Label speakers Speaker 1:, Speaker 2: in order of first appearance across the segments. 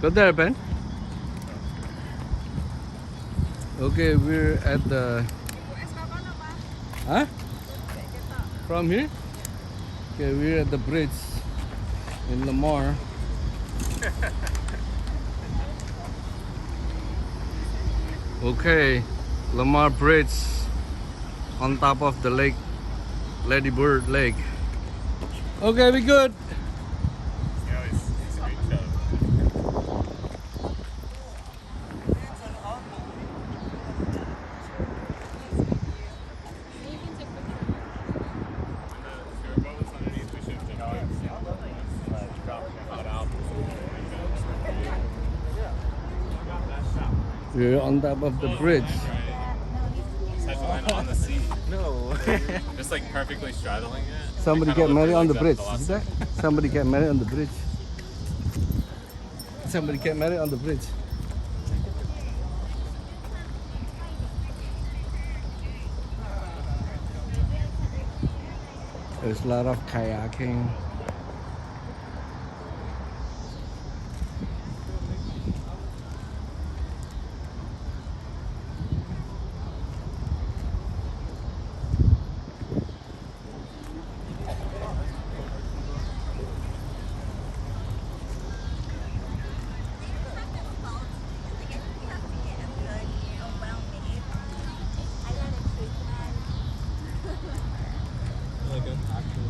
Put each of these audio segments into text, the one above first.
Speaker 1: Go there, Ben. Okay, we're at the. Huh? From here? Okay, we're at the bridge in Lamar. Okay, Lamar Bridge on top of the lake, Lady Bird Lake. Okay, we good.
Speaker 2: Yeah, it's a great show. When the boat was underneath, we should have taken pictures. Dropping a hot album.
Speaker 1: We're on top of the bridge.
Speaker 2: Just have to land on the sea. No. Just like perfectly straddling it.
Speaker 1: Somebody
Speaker 2: It kinda
Speaker 1: get married
Speaker 2: looked
Speaker 1: on the
Speaker 2: like
Speaker 1: bridge.
Speaker 2: that the
Speaker 1: See that?
Speaker 2: last
Speaker 1: Somebody get married on the bridge. Somebody get married on the bridge. There's a lot of kayaking.
Speaker 2: Like an actual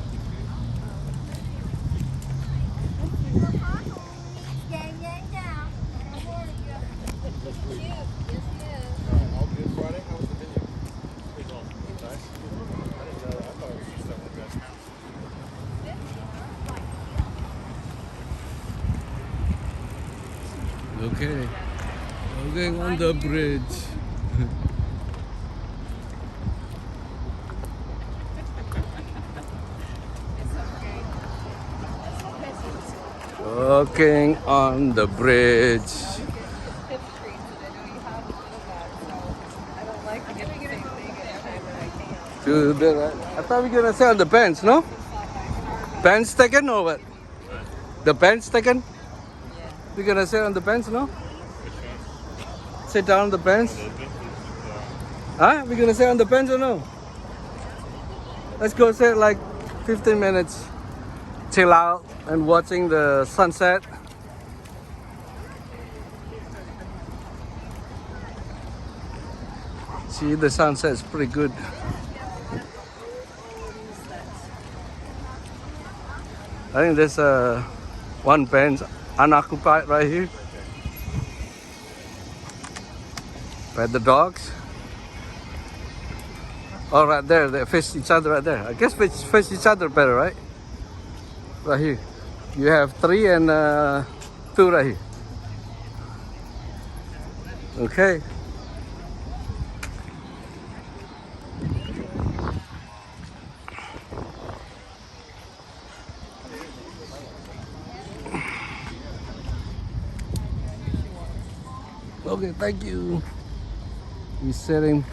Speaker 2: all good Friday? How was the venue? It was all nice. I didn't know that. I thought it was just like a house.
Speaker 1: Okay, we're going on the bridge. Walking on the bridge. To the right. I thought we were gonna sit on the bench, no? Bench taken or what? The bench taken? We're gonna sit on the bench, no? Sit down on the bench? Huh? We're gonna sit on the bench or no? Let's go sit like 15 minutes. Chill out and watching the sunset. See, the sunset is pretty good. I think there's one bench unoccupied right here. By the dogs. Oh, right there, they face each other right there. I guess face each other better, right? Right here. You have 3 and 2 right here. Okay. Okay, thank you. We're sitting